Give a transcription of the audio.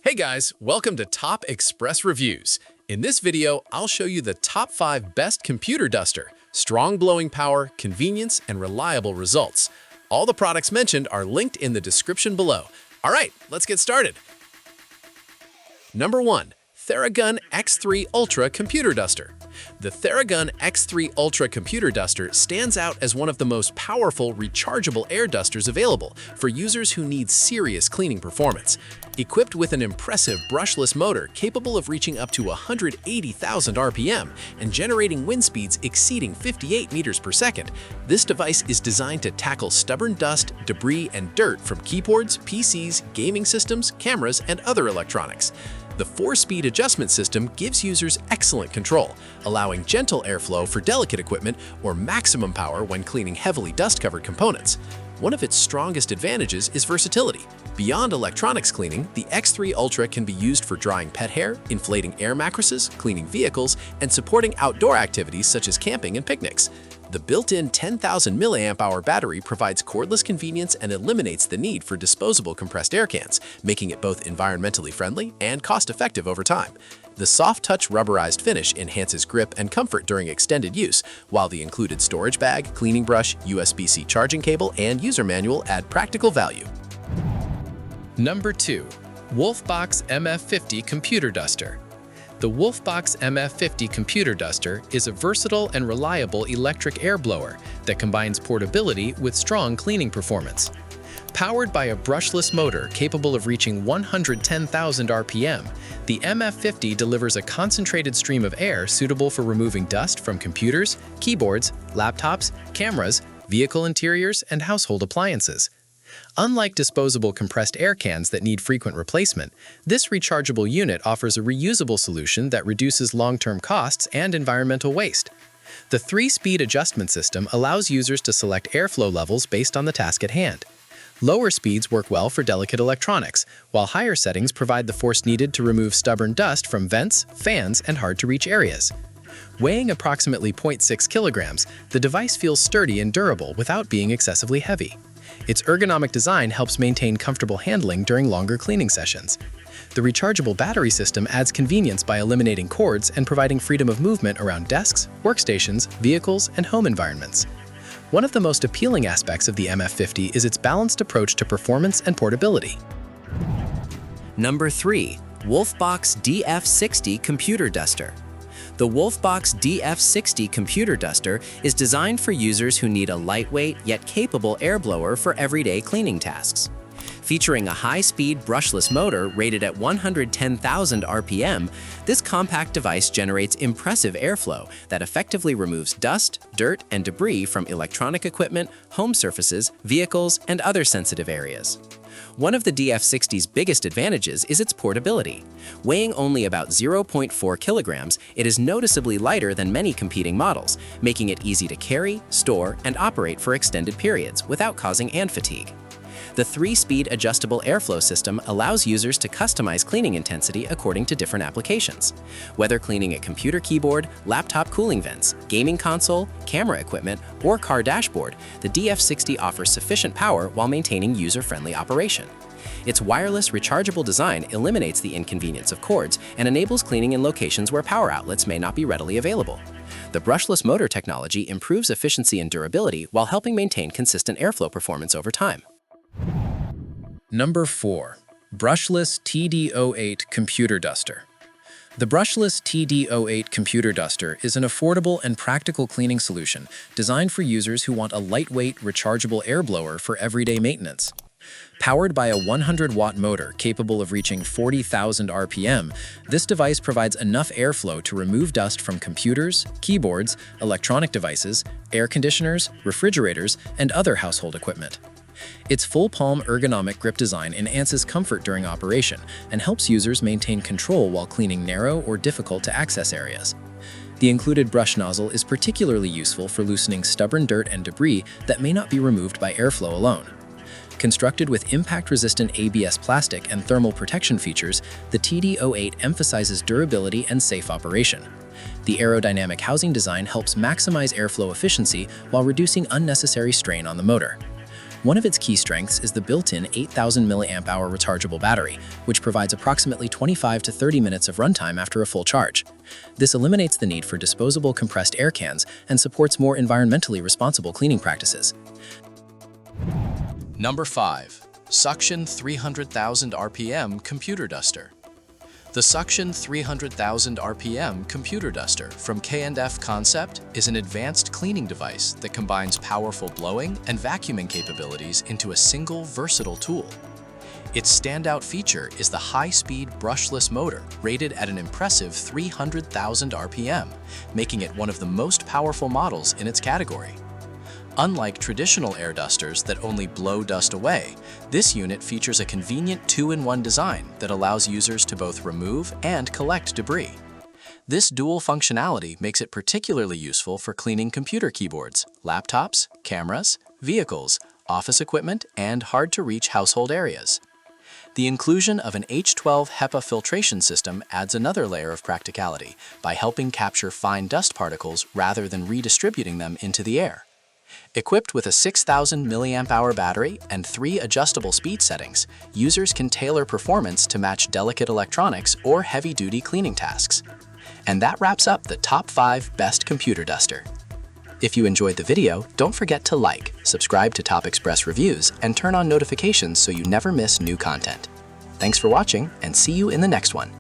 Hey guys, welcome to Top Express Reviews. In this video, I'll show you the top 5 best computer duster, strong blowing power, convenience, and reliable results. All the products mentioned are linked in the description below. All right, let's get started. Number 1. THERAGUN X3Ultra Computer Duster. The THERAGUN X3Ultra Computer Duster stands out as one of the most powerful rechargeable air dusters available for users who need serious cleaning performance. Equipped with an impressive brushless motor capable of reaching up to 180,000 RPM and generating wind speeds exceeding 58 meters per second, this device is designed to tackle stubborn dust, debris, and dirt from keyboards, PCs, gaming systems, cameras, and other electronics. The 4-speed adjustment system gives users excellent control, allowing gentle airflow for delicate equipment or maximum power when cleaning heavily dust-covered components. One of its strongest advantages is versatility. Beyond electronics cleaning, the X3Ultra can be used for drying pet hair, inflating air mattresses, cleaning vehicles, and supporting outdoor activities such as camping and picnics. The built-in 10,000 mAh battery provides cordless convenience and eliminates the need for disposable compressed air cans, making it both environmentally friendly and cost-effective over time. The soft-touch rubberized finish enhances grip and comfort during extended use, while the included storage bag, cleaning brush, USB-C charging cable, and user manual add practical value. Number 2. WOLFBOX MF50 Computer Duster. The WOLFBOX MF50 Computer Duster is a versatile and reliable electric air blower that combines portability with strong cleaning performance. Powered by a brushless motor capable of reaching 110,000 RPM, the MF50 delivers a concentrated stream of air suitable for removing dust from computers, keyboards, laptops, cameras, vehicle interiors, and household appliances. Unlike disposable compressed air cans that need frequent replacement, this rechargeable unit offers a reusable solution that reduces long-term costs and environmental waste. The 3-speed adjustment system allows users to select airflow levels based on the task at hand. Lower speeds work well for delicate electronics, while higher settings provide the force needed to remove stubborn dust from vents, fans, and hard-to-reach areas. Weighing approximately 0.6 kilograms, the device feels sturdy and durable without being excessively heavy. Its ergonomic design helps maintain comfortable handling during longer cleaning sessions. The rechargeable battery system adds convenience by eliminating cords and providing freedom of movement around desks, workstations, vehicles, and home environments. One of the most appealing aspects of the MF50 is its balanced approach to performance and portability. Number 3. WOLFBOX DF60 Computer Duster. The WOLFBOX DF60 Computer Duster is designed for users who need a lightweight yet capable air blower for everyday cleaning tasks. Featuring a high-speed brushless motor rated at 110,000 RPM, this compact device generates impressive airflow that effectively removes dust, dirt, and debris from electronic equipment, home surfaces, vehicles, and other sensitive areas. One of the DF60's biggest advantages is its portability. Weighing only about 0.4 kilograms, it is noticeably lighter than many competing models, making it easy to carry, store, and operate for extended periods without causing hand fatigue. The 3-speed adjustable airflow system allows users to customize cleaning intensity according to different applications. Whether cleaning a computer keyboard, laptop cooling vents, gaming console, camera equipment, or car dashboard, the DF60 offers sufficient power while maintaining user-friendly operation. Its wireless rechargeable design eliminates the inconvenience of cords and enables cleaning in locations where power outlets may not be readily available. The brushless motor technology improves efficiency and durability while helping maintain consistent airflow performance over time. Number 4. Brushless TD08 Computer Duster. The Brushless TD08 Computer Duster is an affordable and practical cleaning solution designed for users who want a lightweight, rechargeable air blower for everyday maintenance. Powered by a 100-watt motor capable of reaching 40,000 RPM, this device provides enough airflow to remove dust from computers, keyboards, electronic devices, air conditioners, refrigerators, and other household equipment. Its full-palm ergonomic grip design enhances comfort during operation and helps users maintain control while cleaning narrow or difficult-to-access areas. The included brush nozzle is particularly useful for loosening stubborn dirt and debris that may not be removed by airflow alone. Constructed with impact-resistant ABS plastic and thermal protection features, the TD08 emphasizes durability and safe operation. The aerodynamic housing design helps maximize airflow efficiency while reducing unnecessary strain on the motor. One of its key strengths is the built-in 8,000 mAh rechargeable battery, which provides approximately 25 to 30 minutes of runtime after a full charge. This eliminates the need for disposable compressed air cans and supports more environmentally responsible cleaning practices. Number 5. Suction 300,000 RPM Computer Duster. The Suction 300,000 RPM Computer Duster from K&F Concept is an advanced cleaning device that combines powerful blowing and vacuuming capabilities into a single versatile tool. Its standout feature is the high-speed brushless motor rated at an impressive 300,000 RPM, making it one of the most powerful models in its category. Unlike traditional air dusters that only blow dust away, this unit features a convenient two-in-one design that allows users to both remove and collect debris. This dual functionality makes it particularly useful for cleaning computer keyboards, laptops, cameras, vehicles, office equipment, and hard-to-reach household areas. The inclusion of an H12 HEPA filtration system adds another layer of practicality by helping capture fine dust particles rather than redistributing them into the air. Equipped with a 6,000 mAh battery and 3 adjustable speed settings, users can tailor performance to match delicate electronics or heavy-duty cleaning tasks. And that wraps up the top 5 best computer duster. If you enjoyed the video, don't forget to like, subscribe to Top Express Reviews, and turn on notifications so you never miss new content. Thanks for watching, and see you in the next one.